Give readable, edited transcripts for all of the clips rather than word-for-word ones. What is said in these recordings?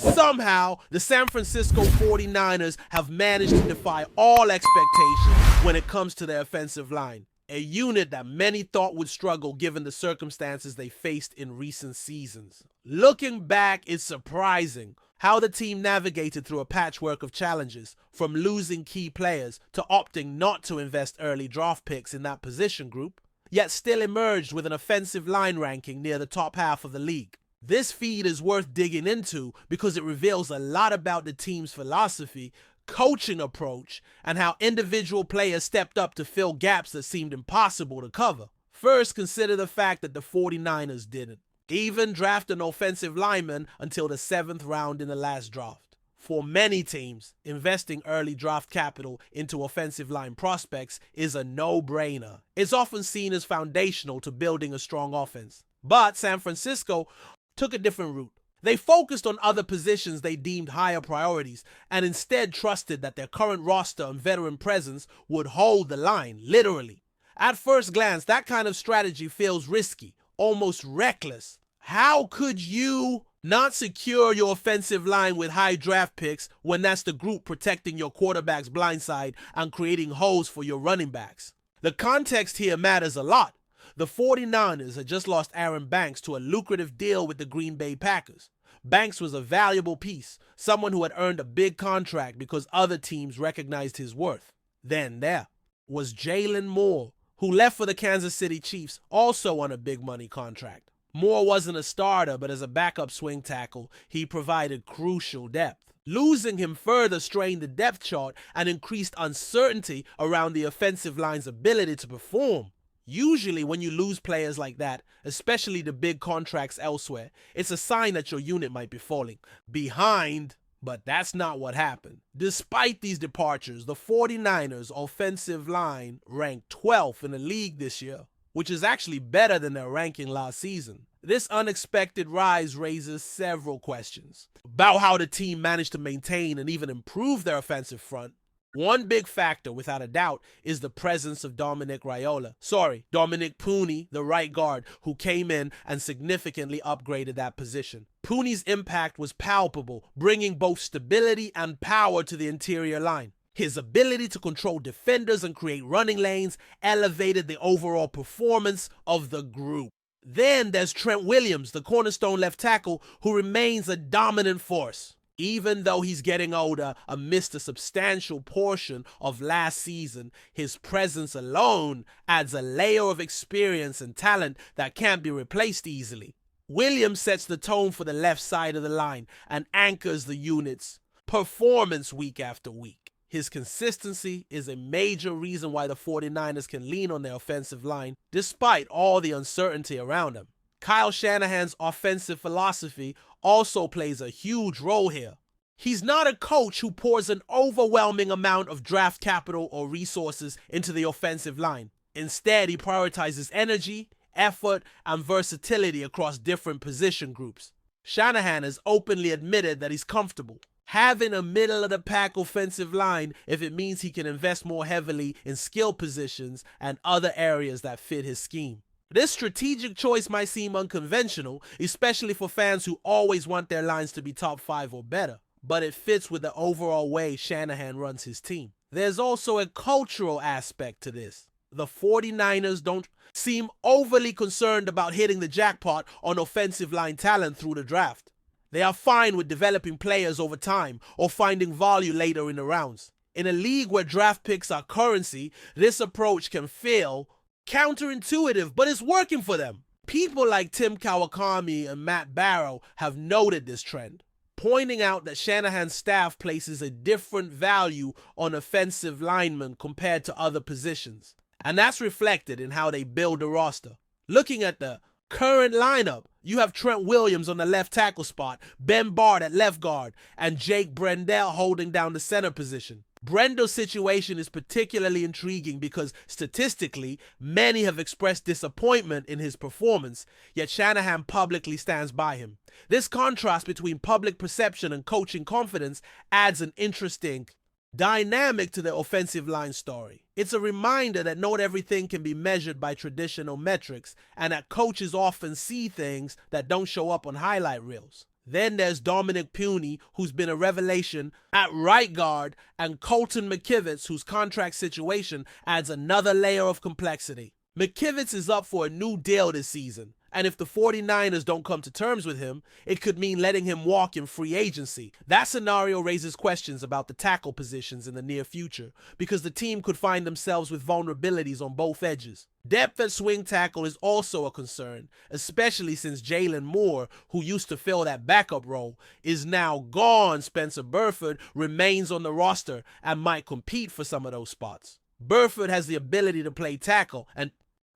Somehow, the San Francisco 49ers have managed to defy all expectations when it comes to their offensive line, a unit that many thought would struggle given the circumstances they faced in recent seasons. Looking back, it's surprising how the team navigated through a patchwork of challenges, from losing key players to opting not to invest early draft picks in that position group, yet still emerged with an offensive line ranking near the top half of the league. This feed is worth digging into because it reveals a lot about the team's philosophy, coaching approach, and how individual players stepped up to fill gaps that seemed impossible to cover. First, consider the fact that the 49ers didn't even draft an offensive lineman until the 7th round in the last draft. For many teams, investing early draft capital into offensive line prospects is a no-brainer. It's often seen as foundational to building a strong offense. But San Francisco took a different route. They focused on other positions they deemed higher priorities and instead trusted that their current roster and veteran presence would hold the line, literally. At first glance, that kind of strategy feels risky, almost reckless. How could you not secure your offensive line with high draft picks when that's the group protecting your quarterback's blind side and creating holes for your running backs? The context here matters a lot. The 49ers had just lost Aaron Banks to a lucrative deal with the Green Bay Packers. Banks was a valuable piece, someone who had earned a big contract because other teams recognized his worth. Then there was Jalen Moore, who left for the Kansas City Chiefs, also on a big money contract. Moore wasn't a starter, but as a backup swing tackle, he provided crucial depth. Losing him further strained the depth chart and increased uncertainty around the offensive line's ability to perform. Usually when you lose players like that, especially the big contracts elsewhere, it's a sign that your unit might be falling behind, but that's not what happened. Despite these departures, the 49ers offensive line ranked 12th in the league this year, which is actually better than their ranking last season. This unexpected rise raises several questions about how the team managed to maintain and even improve their offensive front. One big factor, without a doubt, is the presence of Dominic Pooney, the right guard, who came in and significantly upgraded that position. Pooney's impact was palpable, bringing both stability and power to the interior line. His ability to control defenders and create running lanes elevated the overall performance of the group. Then there's Trent Williams, the cornerstone left tackle, who remains a dominant force. Even though he's getting older amidst a substantial portion of last season, his presence alone adds a layer of experience and talent that can't be replaced easily. Williams sets the tone for the left side of the line and anchors the unit's performance week after week. His consistency is a major reason why the 49ers can lean on their offensive line despite all the uncertainty around them. Kyle Shanahan's offensive philosophy also plays a huge role here. He's not a coach who pours an overwhelming amount of draft capital or resources into the offensive line. Instead, he prioritizes energy, effort, and versatility across different position groups. Shanahan has openly admitted that he's comfortable having a middle-of-the-pack offensive line if it means he can invest more heavily in skill positions and other areas that fit his scheme. This strategic choice might seem unconventional, especially for fans who always want their lines to be top 5 or better, but it fits with the overall way Shanahan runs his team. There's also a cultural aspect to this. The 49ers don't seem overly concerned about hitting the jackpot on offensive line talent through the draft. They are fine with developing players over time or finding value later in the rounds. In a league where draft picks are currency, this approach can feel counterintuitive, but it's working for them. People like Tim Kawakami and Matt Barrow have noted this trend, pointing out that Shanahan's staff places a different value on offensive linemen compared to other positions, and that's reflected in how they build the roster. Looking at the current lineup, you have Trent Williams on the left tackle spot, Ben Bard at left guard, and Jake Brendel holding down the center position. Brendel's situation is particularly intriguing because statistically, many have expressed disappointment in his performance, yet Shanahan publicly stands by him. This contrast between public perception and coaching confidence adds an interesting dynamic to the offensive line story. It's a reminder that not everything can be measured by traditional metrics and that coaches often see things that don't show up on highlight reels. Then there's Dominic Puny, who's been a revelation at right guard, and Colton McKivitz, whose contract situation adds another layer of complexity. McKivitz is up for a new deal this season, and if the 49ers don't come to terms with him, it could mean letting him walk in free agency. That scenario raises questions about the tackle positions in the near future, because the team could find themselves with vulnerabilities on both edges. Depth at swing tackle is also a concern, especially since Jalen Moore, who used to fill that backup role, is now gone. Spencer Burford remains on the roster and might compete for some of those spots. Burford has the ability to play tackle and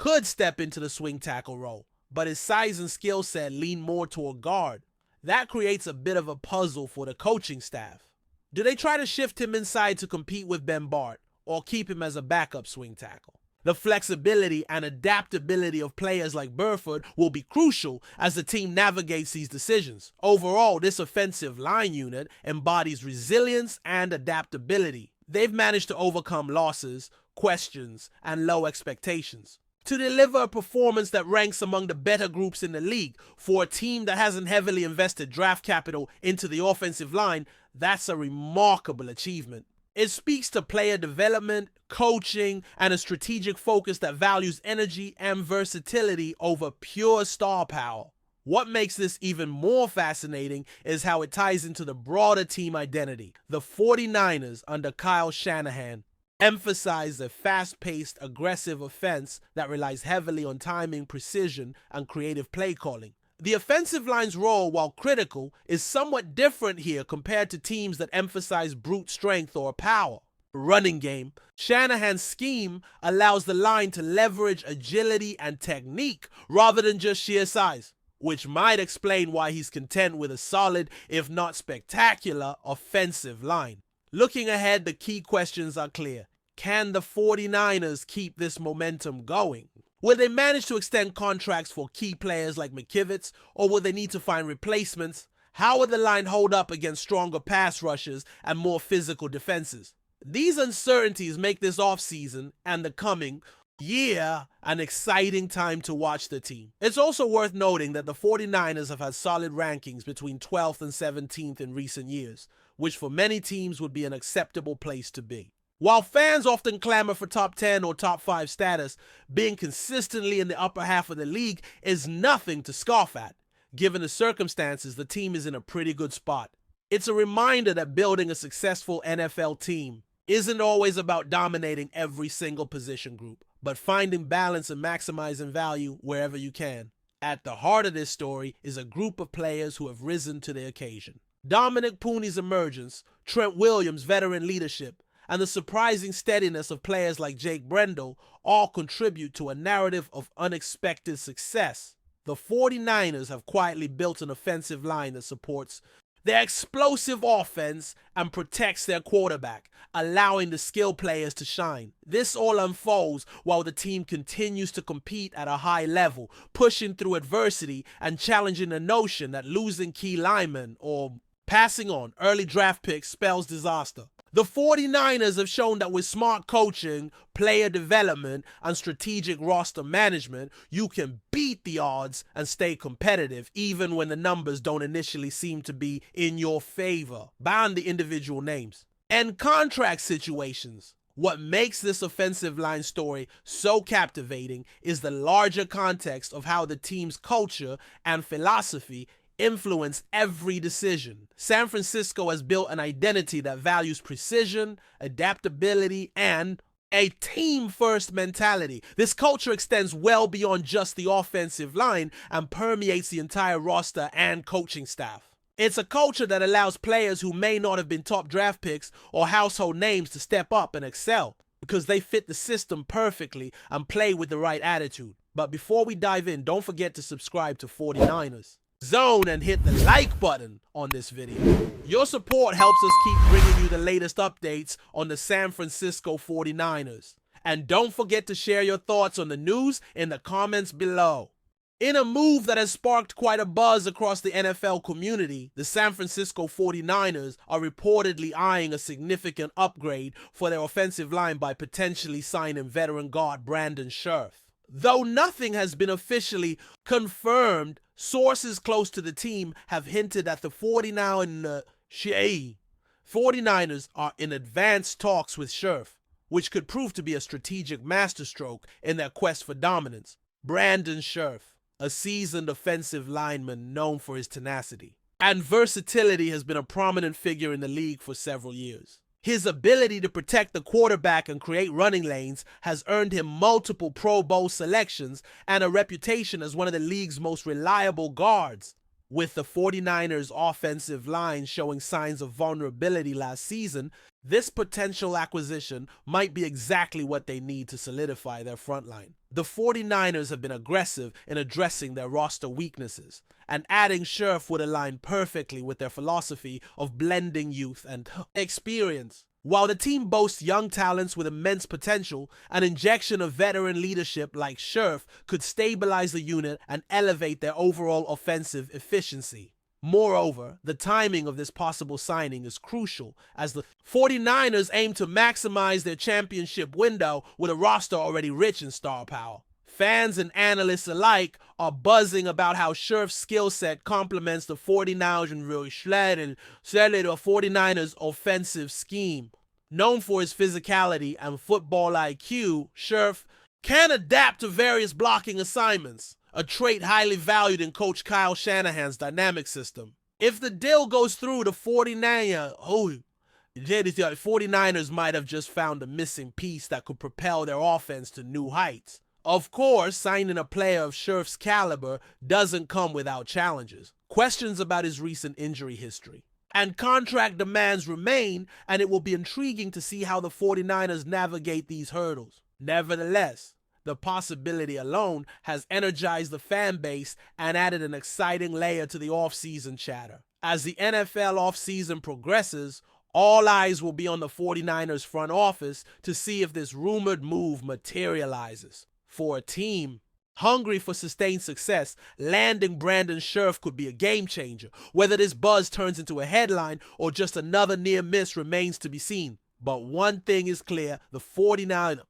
could step into the swing tackle role, but his size and skill set lean more toward guard. That creates a bit of a puzzle for the coaching staff. Do they try to shift him inside to compete with Ben Bart, or keep him as a backup swing tackle? The flexibility and adaptability of players like Burford will be crucial as the team navigates these decisions. Overall, this offensive line unit embodies resilience and adaptability. They've managed to overcome losses, questions, and low expectations to deliver a performance that ranks among the better groups in the league. For a team that hasn't heavily invested draft capital into the offensive line, that's a remarkable achievement. It speaks to player development, coaching, and a strategic focus that values energy and versatility over pure star power. What makes this even more fascinating is how it ties into the broader team identity. The 49ers under Kyle Shanahan emphasize a fast-paced, aggressive offense that relies heavily on timing, precision, and creative play calling. The offensive line's role, while critical, is somewhat different here compared to teams that emphasize brute strength or power. Running game. Shanahan's scheme allows the line to leverage agility and technique rather than just sheer size, which might explain why he's content with a solid, if not spectacular, offensive line. Looking ahead, the key questions are clear. Can the 49ers keep this momentum going? Will they manage to extend contracts for key players like McKivitz, or will they need to find replacements? How will the line hold up against stronger pass rushes and more physical defenses? These uncertainties make this offseason and the coming year an exciting time to watch the team. It's also worth noting that the 49ers have had solid rankings between 12th and 17th in recent years, which for many teams would be an acceptable place to be. While fans often clamor for top 10 or top 5 status, being consistently in the upper half of the league is nothing to scoff at. Given the circumstances, the team is in a pretty good spot. It's a reminder that building a successful NFL team isn't always about dominating every single position group, but finding balance and maximizing value wherever you can. At the heart of this story is a group of players who have risen to the occasion. Dominic Puny's emergence, Trent Williams' veteran leadership, and the surprising steadiness of players like Jake Brendel all contribute to a narrative of unexpected success. The 49ers have quietly built an offensive line that supports their explosive offense and protects their quarterback, allowing the skill players to shine. This all unfolds while the team continues to compete at a high level, pushing through adversity and challenging the notion that losing key linemen or passing on early draft picks spells disaster. The 49ers have shown that with smart coaching, player development, and strategic roster management, you can beat the odds and stay competitive even when the numbers don't initially seem to be in your favor, beyond the individual names. And contract situations. What makes this offensive line story so captivating is the larger context of how the team's culture and philosophy influence every decision. San Francisco has built an identity that values precision, adaptability, and a team-first mentality. This culture extends well beyond just the offensive line and permeates the entire roster and coaching staff. It's a culture that allows players who may not have been top draft picks or household names to step up and excel because they fit the system perfectly and play with the right attitude. But before we dive in, don't forget to subscribe to 49ers Zone and hit the like button on this video. Your support helps us keep bringing you the latest updates on the San Francisco 49ers. And don't forget to share your thoughts on the news in the comments below. In a move that has sparked quite a buzz across the NFL community, the San Francisco 49ers are reportedly eyeing a significant upgrade for their offensive line by potentially signing veteran guard Brandon SCHERFF. Though nothing has been officially confirmed, Sources close to the team have hinted that the 49ers are in advanced talks with SCHERFF, which could prove to be a strategic masterstroke in their quest for dominance. Brandon SCHERFF, a seasoned offensive lineman known for his tenacity and versatility, has been a prominent figure in the league for several years. His ability to protect the quarterback and create running lanes has earned him multiple Pro Bowl selections and a reputation as one of the league's most reliable guards. With the 49ers' offensive line showing signs of vulnerability last season, this potential acquisition might be exactly what they need to solidify their front line. The 49ers have been aggressive in addressing their roster weaknesses, and adding SCHERFF would align perfectly with their philosophy of blending youth and experience. While the team boasts young talents with immense potential, an injection of veteran leadership like SCHERFF could stabilize the unit and elevate their overall offensive efficiency. Moreover, the timing of this possible signing is crucial, as the 49ers aim to maximize their championship window with a roster already rich in star power. Fans and analysts alike are buzzing about how SCHERFF's skill set complements the 49ers and really the 49ers offensive scheme. Known for his physicality and football IQ, SCHERFF can adapt to various blocking assignments, a trait highly valued in Coach Kyle Shanahan's dynamic system. If the deal goes through, the 49ers might have just found a missing piece that could propel their offense to new heights. Of course, signing a player of SCHERFF's caliber doesn't come without challenges. Questions about his recent injury history and contract demands remain, and it will be intriguing to see how the 49ers navigate these hurdles. Nevertheless, the possibility alone has energized the fan base and added an exciting layer to the offseason chatter. As the NFL offseason progresses, all eyes will be on the 49ers front office to see if this rumored move materializes. For a team hungry for sustained success, landing Brandon SCHERFF could be a game changer. Whether this buzz turns into a headline or just another near miss remains to be seen. But one thing is clear, the 49ers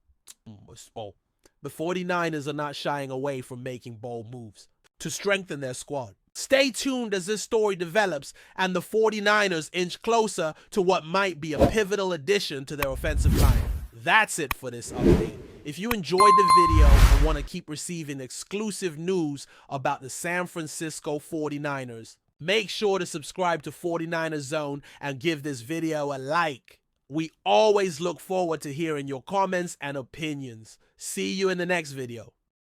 are not shying away from making bold moves to strengthen their squad. Stay tuned as this story develops and the 49ers inch closer to what might be a pivotal addition to their offensive line. That's it for this update. If you enjoyed the video and want to keep receiving exclusive news about the San Francisco 49ers, make sure to subscribe to 49ers Zone and give this video a like. We always look forward to hearing your comments and opinions. See you in the next video.